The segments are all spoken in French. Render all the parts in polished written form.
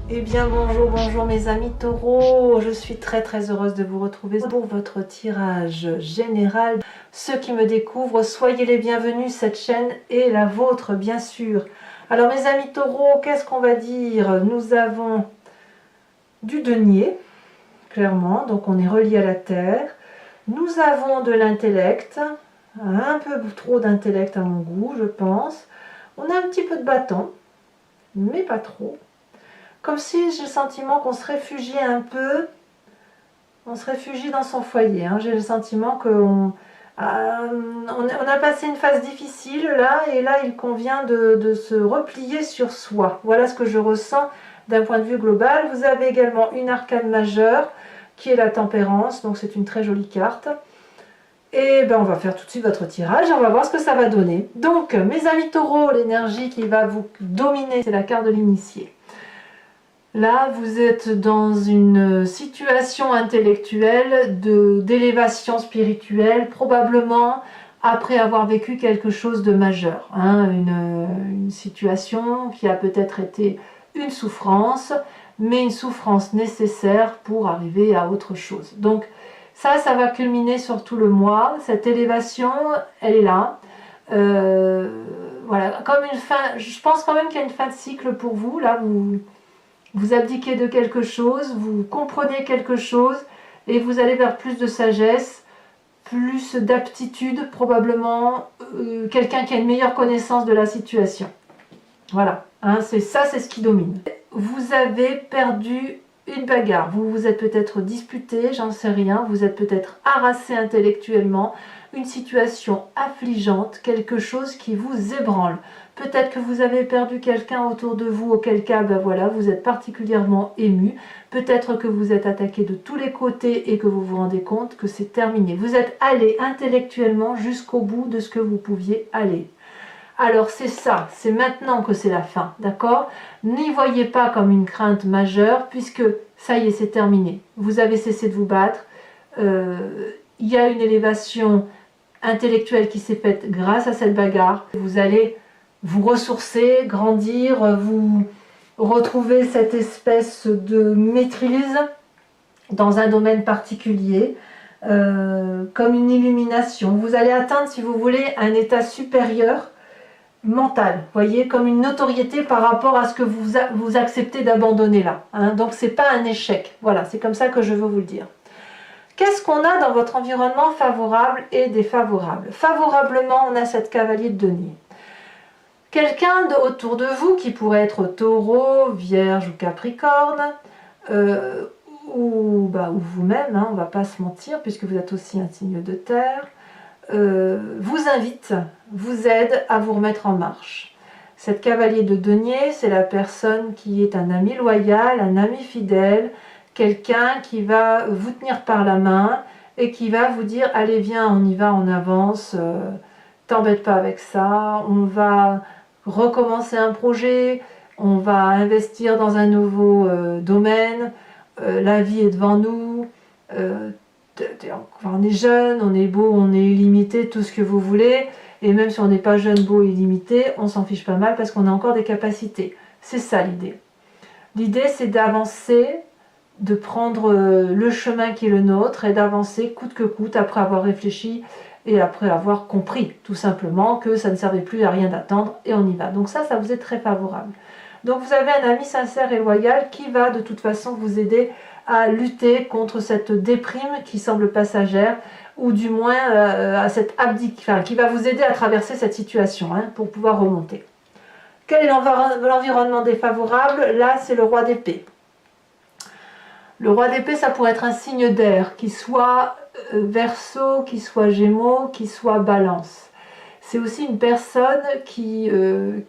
Eh bien bonjour, bonjour mes amis taureaux, je suis très heureuse de vous retrouver pour votre tirage général. Ceux qui me découvrent, soyez les bienvenus, cette chaîne est la vôtre bien sûr. Alors mes amis taureaux, qu'est-ce qu'on va dire? Nous avons du denier, clairement, donc on est relié à la terre. Nous avons de l'intellect, un peu trop d'intellect à mon goût je pense. On a un petit peu de bâton, mais pas trop. Comme si j'ai le sentiment qu'on se réfugie un peu, on se réfugie dans son foyer. J'ai le sentiment qu'on on a passé une phase difficile là, et là il convient de se replier sur soi. Voilà ce que je ressens d'un point de vue global. Vous avez également une arcane majeure qui est la tempérance, donc c'est une très jolie carte. Et ben on va faire tout de suite votre tirage et on va voir ce que ça va donner. Donc mes amis taureaux, l'énergie qui va vous dominer, c'est la carte de l'initié. Là, vous êtes dans une situation intellectuelle d'élévation spirituelle, probablement après avoir vécu quelque chose de majeur. Une situation qui a peut-être été une souffrance, mais une souffrance nécessaire pour arriver à autre chose. Donc ça va culminer sur tout le mois. Cette élévation, elle est là. Voilà, comme une fin, je pense quand même qu'il y a une fin de cycle pour vous. Là, vous abdiquez de quelque chose, vous comprenez quelque chose et vous allez vers plus de sagesse, plus d'aptitude, probablement quelqu'un qui a une meilleure connaissance de la situation. Voilà, c'est ce qui domine. Vous avez perdu une bagarre, vous vous êtes peut-être disputé, j'en sais rien, vous êtes peut-être harassé intellectuellement, une situation affligeante, quelque chose qui vous ébranle. Peut-être que vous avez perdu quelqu'un autour de vous, auquel cas, ben voilà, vous êtes particulièrement ému. Peut-être que vous êtes attaqué de tous les côtés et que vous vous rendez compte que c'est terminé. Vous êtes allé intellectuellement jusqu'au bout de ce que vous pouviez aller. Alors c'est ça, c'est maintenant que c'est la fin, d'accord? N'y voyez pas comme une crainte majeure, puisque ça y est, c'est terminé. Vous avez cessé de vous battre. Il y a une élévation intellectuelle qui s'est faite grâce à cette bagarre. Vous allez vous ressourcer, grandir, vous retrouver cette espèce de maîtrise dans un domaine particulier, comme une illumination. Vous allez atteindre, si vous voulez, un état supérieur mental, voyez, comme une notoriété par rapport à ce que vous acceptez d'abandonner là. Donc c'est pas un échec. Voilà, c'est comme ça que je veux vous le dire. Qu'est-ce qu'on a dans votre environnement favorable et défavorable? Favorablement, on a cette cavalier de denier. Quelqu'un autour de vous qui pourrait être Taureau, Vierge ou Capricorne, ou vous-même, on ne va pas se mentir, puisque vous êtes aussi un signe de terre, vous invite, vous aide à vous remettre en marche. Cette cavalier de denier, c'est la personne qui est un ami loyal, un ami fidèle, quelqu'un qui va vous tenir par la main et qui va vous dire allez viens, on y va, on avance, t'embête pas avec ça, on va recommencer un projet, on va investir dans un nouveau domaine, la vie est devant nous, on est jeune, on est beau, on est illimité, tout ce que vous voulez, et même si on n'est pas jeune, beau, illimité, on s'en fiche pas mal parce qu'on a encore des capacités. C'est ça l'idée. L'idée c'est d'avancer, de prendre le chemin qui est le nôtre et d'avancer coûte que coûte après avoir réfléchi et après avoir compris tout simplement que ça ne servait plus à rien d'attendre et on y va. Donc ça vous est très favorable. Donc vous avez un ami sincère et loyal qui va de toute façon vous aider à lutter contre cette déprime qui semble passagère, ou du moins à cette qui va vous aider à traverser cette situation pour pouvoir remonter. Quel est l'environnement défavorable? Là c'est le roi d'épée. Le roi d'épée, ça pourrait être un signe d'air, qui soit Verseau, qui soit Gémeaux, qui soit Balance. C'est aussi une personne qui est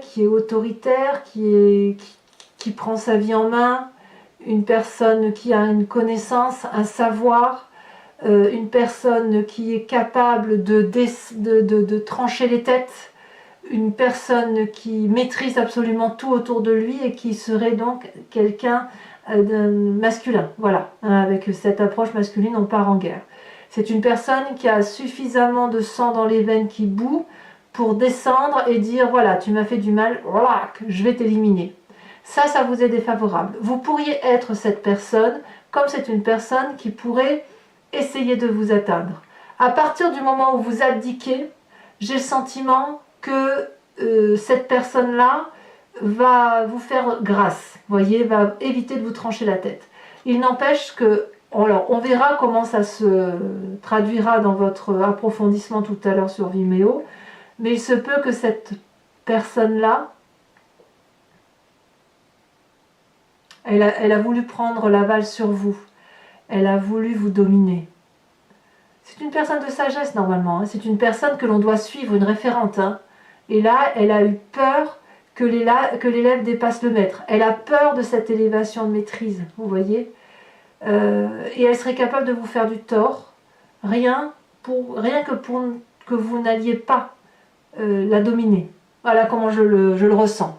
qui est autoritaire, qui prend sa vie en main, une personne qui a une connaissance, un savoir, une personne qui est capable de trancher les têtes, une personne qui maîtrise absolument tout autour de lui et qui serait donc quelqu'un de masculin. Voilà, avec cette approche masculine, on part en guerre. C'est une personne qui a suffisamment de sang dans les veines qui bout pour descendre et dire voilà, tu m'as fait du mal, voilà, je vais t'éliminer. Ça vous est défavorable. Vous pourriez être cette personne, comme c'est une personne qui pourrait essayer de vous atteindre. À partir du moment où vous abdiquez, j'ai le sentiment que cette personne-là va vous faire grâce, voyez, va éviter de vous trancher la tête. Il n'empêche que, alors on verra comment ça se traduira dans votre approfondissement tout à l'heure sur Vimeo, mais il se peut que cette personne-là, elle a voulu prendre l'aval sur vous, elle a voulu vous dominer. C'est une personne de sagesse normalement, hein. C'est une personne que l'on doit suivre, une référente. Hein. Et là, elle a eu peur que l'élève dépasse le maître. Elle a peur de cette élévation de maîtrise, vous voyez. Et elle serait capable de vous faire du tort, rien que pour que vous n'alliez pas la dominer. Voilà comment je le ressens.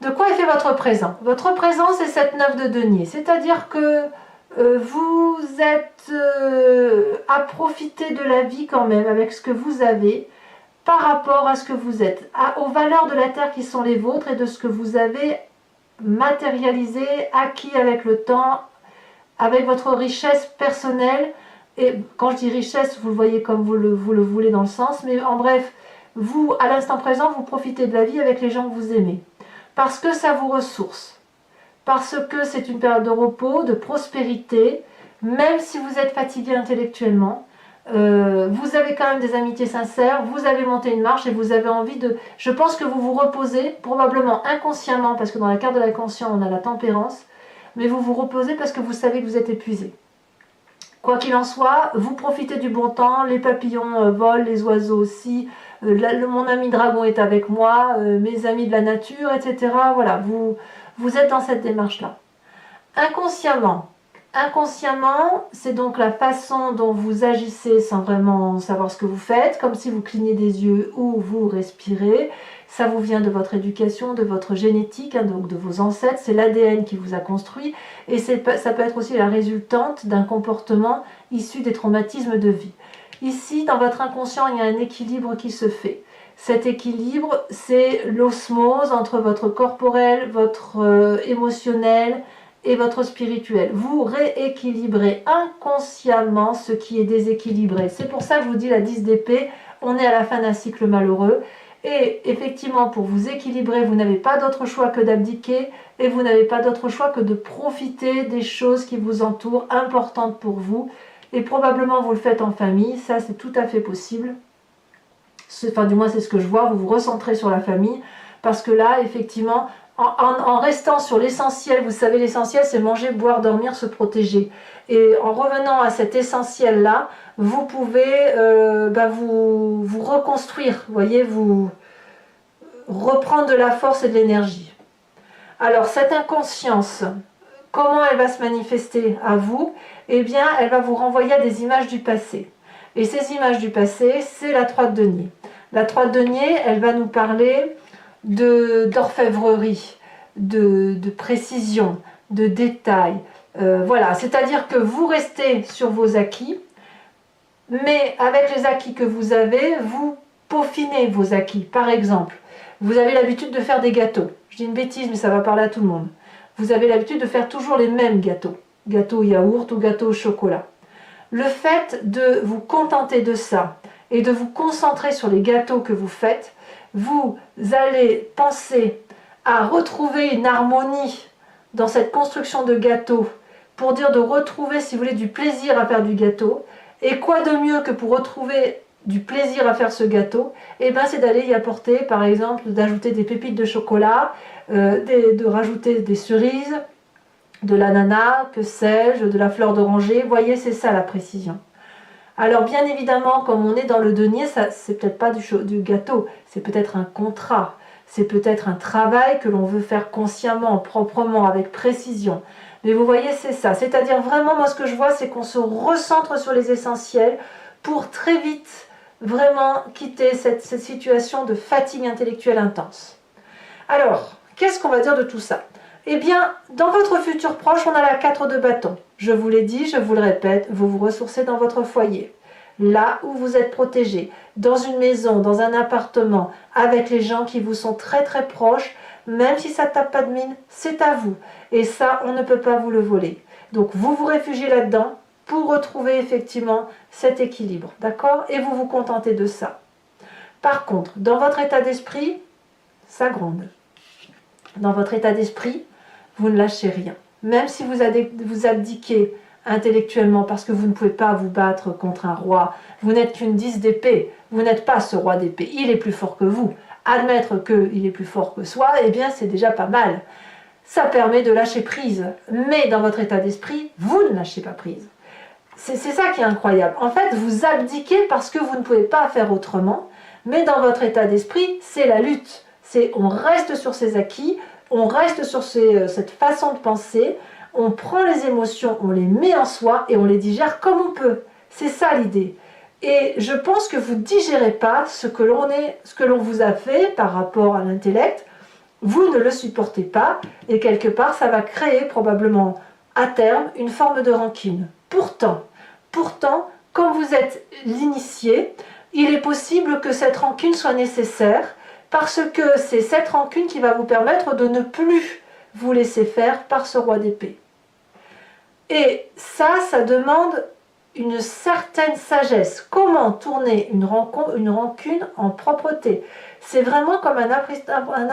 De quoi est fait votre présent? Votre présent, c'est cette 9 de denier. C'est-à-dire que vous êtes à profiter de la vie quand même avec ce que vous avez par rapport à ce que vous êtes, aux valeurs de la terre qui sont les vôtres et de ce que vous avez matérialisé, acquis avec le temps, avec votre richesse personnelle. Et quand je dis richesse, vous le voyez comme vous le voulez dans le sens, mais en bref, vous, à l'instant présent, vous profitez de la vie avec les gens que vous aimez. Parce que ça vous ressource. Parce que c'est une période de repos, de prospérité, même si vous êtes fatigué intellectuellement, vous avez quand même des amitiés sincères, vous avez monté une marche et vous avez envie de... Je pense que vous vous reposez, probablement inconsciemment, parce que dans la carte de l'inconscient, on a la tempérance, mais vous vous reposez parce que vous savez que vous êtes épuisé. Quoi qu'il en soit, vous profitez du bon temps, les papillons volent, les oiseaux aussi, mon ami dragon est avec moi, mes amis de la nature, etc. Voilà, vous êtes dans cette démarche-là. Inconsciemment, c'est donc la façon dont vous agissez sans vraiment savoir ce que vous faites, comme si vous clignez des yeux ou vous respirez. Ça vous vient de votre éducation, de votre génétique, hein, donc de vos ancêtres, c'est l'ADN qui vous a construit, et ça peut être aussi la résultante d'un comportement issu des traumatismes de vie. Ici, dans votre inconscient, il y a un équilibre qui se fait. Cet équilibre, c'est l'osmose entre votre corporel, votre émotionnel et votre spirituel. Vous rééquilibrez inconsciemment ce qui est déséquilibré. C'est pour ça que je vous dis la 10 d'épée, on est à la fin d'un cycle malheureux. Et effectivement, pour vous équilibrer, vous n'avez pas d'autre choix que d'abdiquer et vous n'avez pas d'autre choix que de profiter des choses qui vous entourent, importantes pour vous. Et probablement vous le faites en famille, ça c'est tout à fait possible. Enfin du moins c'est ce que je vois, vous vous recentrez sur la famille, parce que là effectivement, en restant sur l'essentiel, vous savez l'essentiel c'est manger, boire, dormir, se protéger. Et en revenant à cet essentiel là, vous pouvez vous reconstruire, voyez, vous reprendre de la force et de l'énergie. Alors cette inconscience, comment elle va se manifester à vous? Eh bien, elle va vous renvoyer à des images du passé. Et ces images du passé, c'est la 3 de denier. La 3 de denier, elle va nous parler d'orfèvrerie, de précision, de détails. Voilà, c'est-à-dire que vous restez sur vos acquis, mais avec les acquis que vous avez, vous peaufinez vos acquis. Par exemple, vous avez l'habitude de faire des gâteaux. Je dis une bêtise, mais ça va parler à tout le monde. Vous avez l'habitude de faire toujours les mêmes gâteaux. Gâteau au yaourt ou gâteau au chocolat. Le fait de vous contenter de ça et de vous concentrer sur les gâteaux que vous faites, vous allez penser à retrouver une harmonie dans cette construction de gâteau pour dire de retrouver, si vous voulez, du plaisir à faire du gâteau. Et quoi de mieux que pour retrouver du plaisir à faire ce gâteau? Eh bien, c'est d'aller y apporter, par exemple, d'ajouter des pépites de chocolat, de rajouter des cerises, de l'ananas, que sais-je, de la fleur d'oranger. Vous voyez, c'est ça la précision. Alors bien évidemment, comme on est dans le denier, c'est peut-être pas du gâteau, c'est peut-être un contrat, c'est peut-être un travail que l'on veut faire consciemment, proprement, avec précision. Mais vous voyez, c'est ça. C'est-à-dire vraiment, moi ce que je vois, c'est qu'on se recentre sur les essentiels pour très vite vraiment quitter cette situation de fatigue intellectuelle intense. Alors, qu'est-ce qu'on va dire de tout ça? Eh bien, dans votre futur proche, on a la 4 de bâton. Je vous l'ai dit, je vous le répète, vous vous ressourcez dans votre foyer. là où vous êtes protégé, dans une maison, dans un appartement, avec les gens qui vous sont très très proches, même si ça ne tape pas de mine, c'est à vous. Et ça, on ne peut pas vous le voler. Donc vous vous réfugiez là-dedans pour retrouver effectivement cet équilibre, d'accord? Et vous vous contentez de ça. Par contre, dans votre état d'esprit, ça gronde. Dans votre état d'esprit, vous ne lâchez rien. Même si vous abdiquez intellectuellement parce que vous ne pouvez pas vous battre contre un roi, vous n'êtes qu'une 10 d'épée, vous n'êtes pas ce roi d'épée, il est plus fort que vous. Admettre qu'il est plus fort que soi, eh bien c'est déjà pas mal. Ça permet de lâcher prise. Mais dans votre état d'esprit, vous ne lâchez pas prise. C'est ça qui est incroyable. En fait, vous abdiquez parce que vous ne pouvez pas faire autrement, mais dans votre état d'esprit, c'est la lutte. On reste sur ses acquis, on reste sur cette façon de penser, on prend les émotions, on les met en soi et on les digère comme on peut. C'est ça l'idée. Et je pense que vous ne digérez pas ce que l'on vous a fait par rapport à l'intellect. Vous ne le supportez pas et quelque part ça va créer probablement à terme une forme de rancune. Pourtant, quand vous êtes l'initié, il est possible que cette rancune soit nécessaire parce que c'est cette rancune qui va vous permettre de ne plus vous laisser faire par ce roi d'épée. Et ça demande une certaine sagesse. Comment tourner une rancune en propreté? C'est vraiment comme un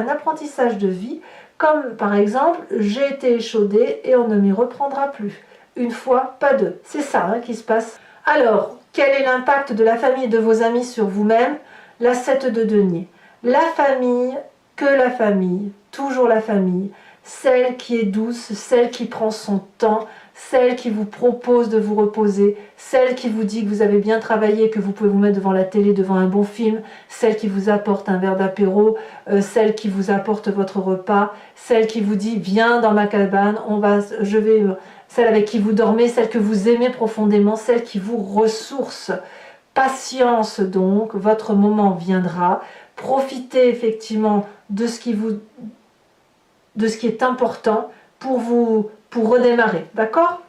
apprentissage de vie, comme par exemple, j'ai été échaudé et on ne m'y reprendra plus. Une fois, pas deux. C'est ça qui se passe. Alors, quel est l'impact de la famille et de vos amis sur vous-même? La 7 de denier. La famille, que la famille, toujours la famille, celle qui est douce, celle qui prend son temps, celle qui vous propose de vous reposer, celle qui vous dit que vous avez bien travaillé, que vous pouvez vous mettre devant la télé, devant un bon film, celle qui vous apporte un verre d'apéro, celle qui vous apporte votre repas, celle qui vous dit viens dans ma cabane, celle avec qui vous dormez, celle que vous aimez profondément, celle qui vous ressource. Patience donc, votre moment viendra. Profitez effectivement de ce qui est important pour redémarrer, d'accord?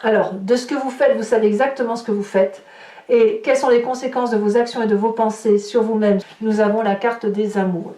Alors, de ce que vous faites, vous savez exactement ce que vous faites. Et quelles sont les conséquences de vos actions et de vos pensées sur vous-même? Nous avons la carte des amoureux.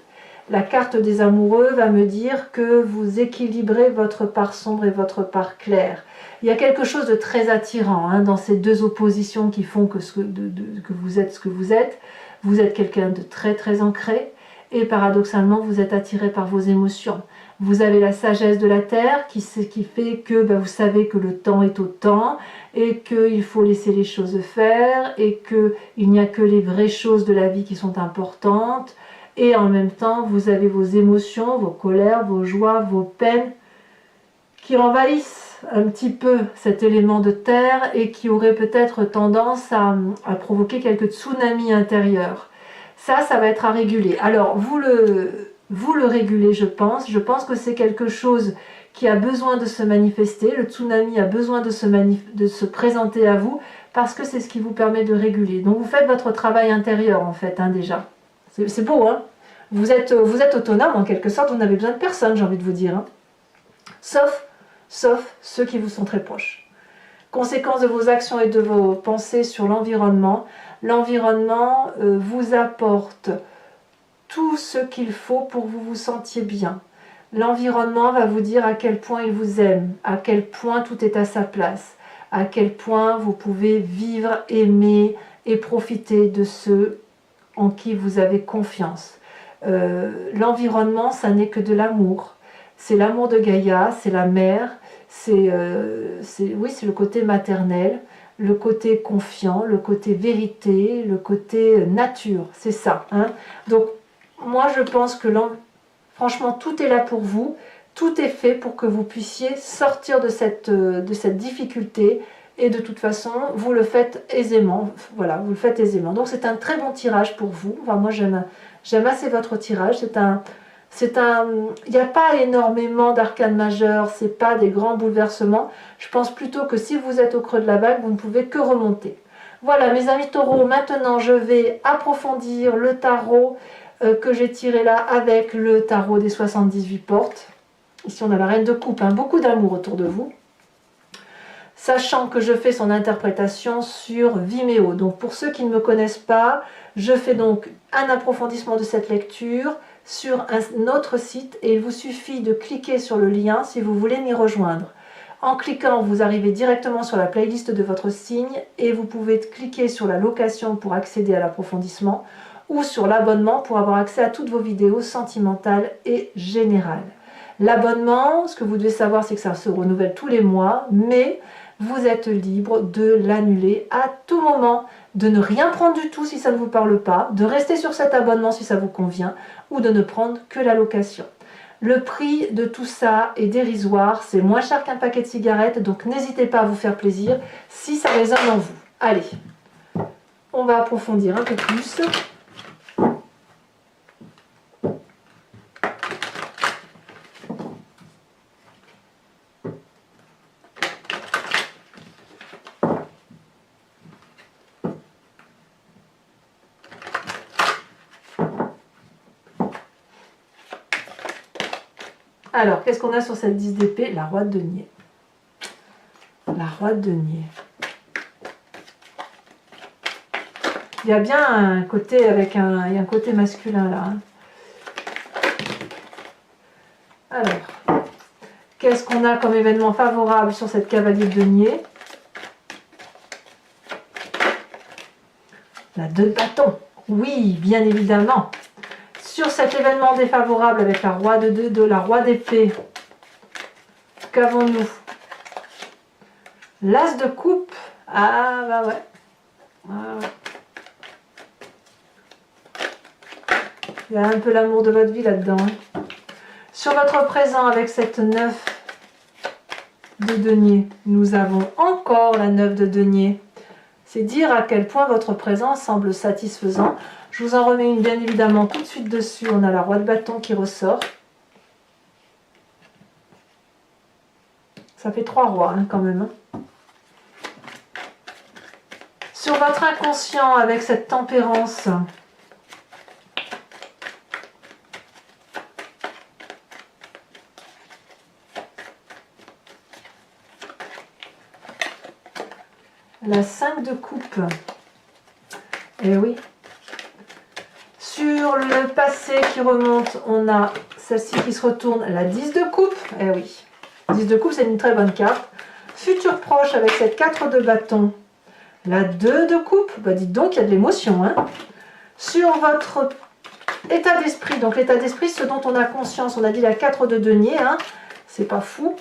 La carte des amoureux va me dire que vous équilibrez votre part sombre et votre part claire. Il y a quelque chose de très attirant dans ces deux oppositions qui font que vous êtes ce que vous êtes. Vous êtes quelqu'un de très très ancré et paradoxalement vous êtes attiré par vos émotions. Vous avez la sagesse de la terre qui fait que vous savez que le temps est au temps et qu'il faut laisser les choses faire et qu'il n'y a que les vraies choses de la vie qui sont importantes. Et en même temps, vous avez vos émotions, vos colères, vos joies, vos peines qui envahissent un petit peu cet élément de terre et qui auraient peut-être tendance à provoquer quelques tsunamis intérieurs. Ça va être à réguler. Alors, vous le régulez, je pense. Je pense que c'est quelque chose qui a besoin de se manifester. Le tsunami a besoin de se présenter à vous parce que c'est ce qui vous permet de réguler. Donc, vous faites votre travail intérieur, en fait, déjà. C'est beau, hein? Vous êtes autonome, en quelque sorte. Vous n'avez besoin de personne, j'ai envie de vous dire. Sauf ceux qui vous sont très proches. Conséquence de vos actions et de vos pensées sur l'environnement. L'environnement vous apporte tout ce qu'il faut pour que vous vous sentiez bien. L'environnement va vous dire à quel point il vous aime, à quel point tout est à sa place, à quel point vous pouvez vivre, aimer et profiter de ceux en qui vous avez confiance. L'environnement, ça n'est que de l'amour. C'est l'amour de Gaïa, c'est la mère, c'est le côté maternel, le côté confiant, le côté vérité, le côté nature, c'est ça. Donc, moi je pense que franchement, tout est là pour vous, tout est fait pour que vous puissiez sortir de cette difficulté. Et de toute façon, vous le faites aisément. Voilà, vous le faites aisément. Donc c'est un très bon tirage pour vous. Enfin, moi j'aime assez votre tirage. Il n'y a pas énormément d'arcanes majeures, c'est pas des grands bouleversements. Je pense plutôt que si vous êtes au creux de la vague, vous ne pouvez que remonter. Voilà mes amis taureaux, maintenant je vais approfondir le tarot que j'ai tiré là avec le tarot des 78 portes. Ici on a la reine de coupe, beaucoup d'amour autour de vous. sachant que je fais son interprétation sur Vimeo. Donc pour ceux qui ne me connaissent pas, je fais donc un approfondissement de cette lecture sur un autre site et il vous suffit de cliquer sur le lien si vous voulez m'y rejoindre. En cliquant, vous arrivez directement sur la playlist de votre signe et vous pouvez cliquer sur la location pour accéder à l'approfondissement ou sur l'abonnement pour avoir accès à toutes vos vidéos sentimentales et générales. L'abonnement, ce que vous devez savoir, c'est que ça se renouvelle tous les mois, mais vous êtes libre de l'annuler à tout moment, de ne rien prendre du tout si ça ne vous parle pas, de rester sur cet abonnement si ça vous convient, ou de ne prendre que la location. Le prix de tout ça est dérisoire, c'est moins cher qu'un paquet de cigarettes, donc n'hésitez pas à vous faire plaisir si ça résonne en vous. Allez, on va approfondir un peu plus. Alors, qu'est-ce qu'on a sur cette 10 d'épée? La roi de denier. La roi de denier. Il y a bien un côté avec un, il y a un côté masculin là. Alors, qu'est-ce qu'on a comme événement favorable sur cette cavalier de denier? La 2 de bâton. Oui, bien évidemment. Sur cet événement défavorable avec la roi de la roi d'épée, qu'avons-nous? L'as de coupe. Ah bah ouais. Ah ouais. Il y a un peu l'amour de votre vie là-dedans. Hein. Sur votre présent avec cette 9 de denier, nous avons encore la 9 de denier. C'est dire à quel point votre présent semble satisfaisant. Je vous en remets une bien évidemment tout de suite dessus. On a la roi de bâton qui ressort. Ça fait 3 rois hein, quand même. Hein. Sur votre inconscient avec cette tempérance, la 5 de coupe. Et oui. Sur le passé qui remonte, on a celle-ci qui se retourne, la 10 de coupe. Eh oui. 10 de coupe, c'est une très bonne carte. Futur proche avec cette 4 de bâton. La 2 de coupe. Bah dites donc, il y a de l'émotion. Hein. Sur votre état d'esprit, donc l'état d'esprit, ce dont on a conscience, on a dit la 4 de denier. Hein. C'est pas fou.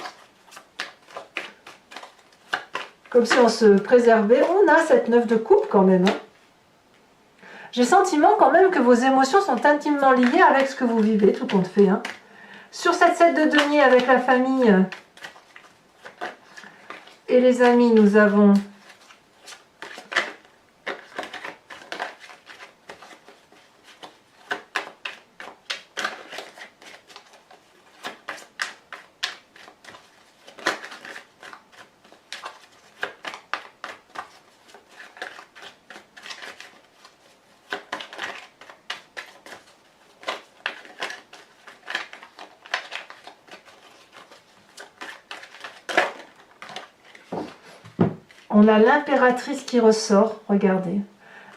Comme si on se préservait. On a cette 9 de coupe quand même. Hein. J'ai le sentiment quand même que vos émotions sont intimement liées avec ce que vous vivez, tout compte fait. Hein. Sur cette 7 de denier avec la famille et les amis, nous avons on a l'impératrice qui ressort, regardez,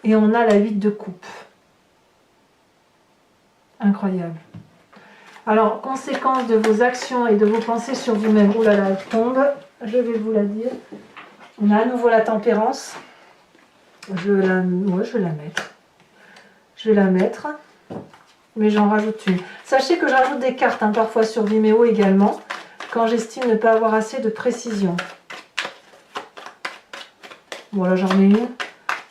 et on a la 8 de coupe. Incroyable. Alors, conséquence de vos actions et de vos pensées sur vous-même. Ouh là là, elle tombe, je vais vous la dire. On a à nouveau la tempérance. Je vais la mettre. Je vais la mettre, mais j'en rajoute une. Sachez que je rajoute des cartes, hein, parfois sur Vimeo également, quand j'estime ne pas avoir assez de précision. Bon là j'en ai une,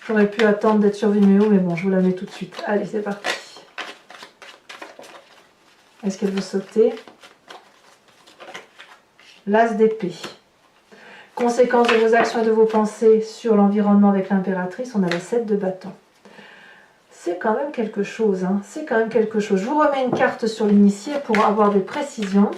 j'aurais pu attendre d'être sur Vimeo, mais bon je vous la mets tout de suite. Allez c'est parti. Est-ce qu'elle veut sauter? L'as d'épée. Conséquence de vos actions et de vos pensées sur l'environnement avec l'impératrice, on a la 7 de bâton. C'est quand même quelque chose, hein. C'est quand même quelque chose. Je vous remets une carte sur l'initié pour avoir des précisions.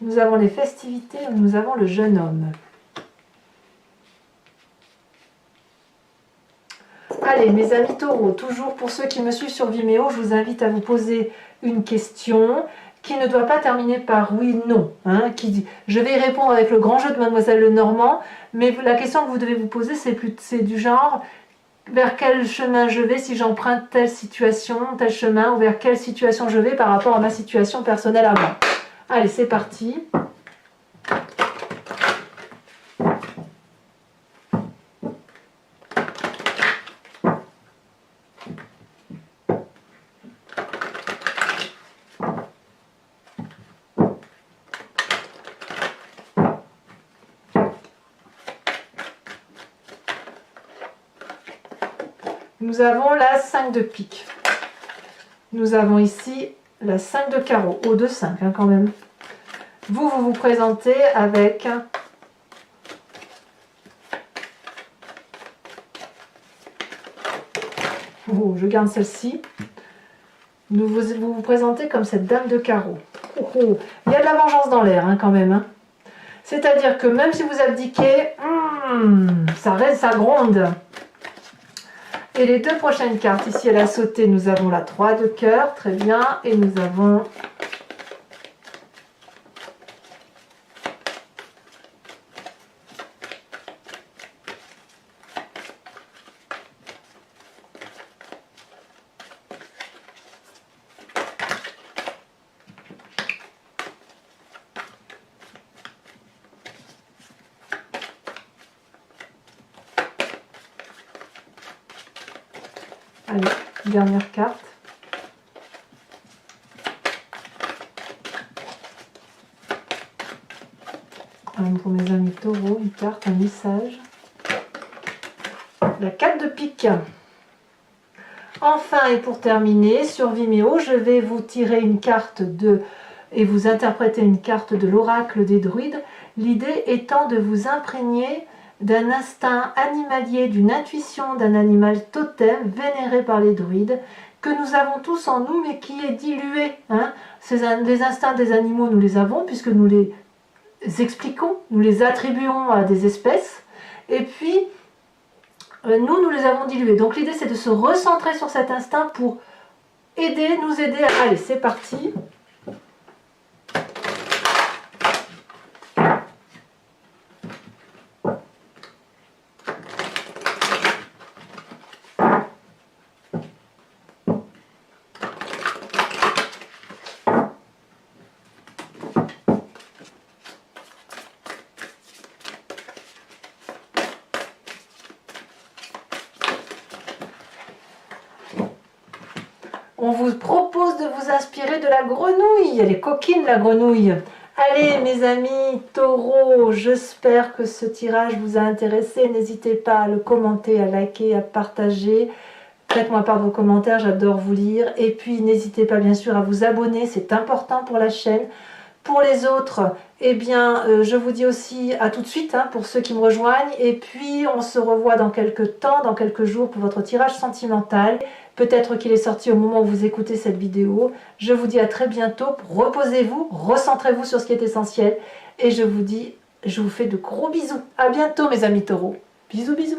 nous avons les festivités, nous avons le jeune homme. Allez, mes amis taureaux, toujours pour ceux qui me suivent sur Vimeo, je vous invite à vous poser une question qui ne doit pas terminer par oui, non. Hein, je vais y répondre avec le grand jeu de Mademoiselle Lenormand, mais la question que vous devez vous poser, c'est du genre, vers quel chemin je vais si j'emprunte telle situation, tel chemin, ou vers quelle situation je vais par rapport à ma situation personnelle à moi. Allez, c'est parti. Nous avons la 5 de pique. Nous avons ici la 5 de carreau, haut de 5 hein, quand même. Vous vous présentez avec oh, je garde celle-ci. Vous vous présentez comme cette dame de carreau. Oh, oh. Il y a de la vengeance dans l'air hein, quand même. Hein. C'est-à-dire que même si vous abdiquez, ça reste, ça gronde. Et les deux prochaines cartes, ici elle a sauté, nous avons la 3 de cœur, très bien, et nous avons allez, dernière carte. Pour mes amis taureaux, une carte, un message. La 4 de pique. Enfin, et pour terminer, sur Vimeo, je vais vous tirer une carte et vous interpréter une carte de l'oracle des druides. L'idée étant de vous imprégner d'un instinct animalier, d'une intuition d'un animal totem vénéré par les druides, que nous avons tous en nous, mais qui est dilué. Hein. Les instincts des animaux, nous les avons, puisque nous les expliquons, nous les attribuons à des espèces, et puis nous les avons dilués. Donc l'idée, c'est de se recentrer sur cet instinct pour nous aider. Allez, c'est parti. On vous propose de vous inspirer de la grenouille. Elle est coquine, la grenouille. Allez, mes amis taureaux, j'espère que ce tirage vous a intéressé. N'hésitez pas à le commenter, à liker, à partager. Faites-moi part de vos commentaires, j'adore vous lire. Et puis, n'hésitez pas, bien sûr, à vous abonner. C'est important pour la chaîne. Pour les autres, eh bien, je vous dis aussi à tout de suite hein, pour ceux qui me rejoignent. Et puis, on se revoit dans quelques temps, dans quelques jours pour votre tirage sentimental. Peut-être qu'il est sorti au moment où vous écoutez cette vidéo. Je vous dis à très bientôt. Reposez-vous, recentrez-vous sur ce qui est essentiel. Et je vous dis, je vous fais de gros bisous. À bientôt, mes amis taureaux. Bisous, bisous.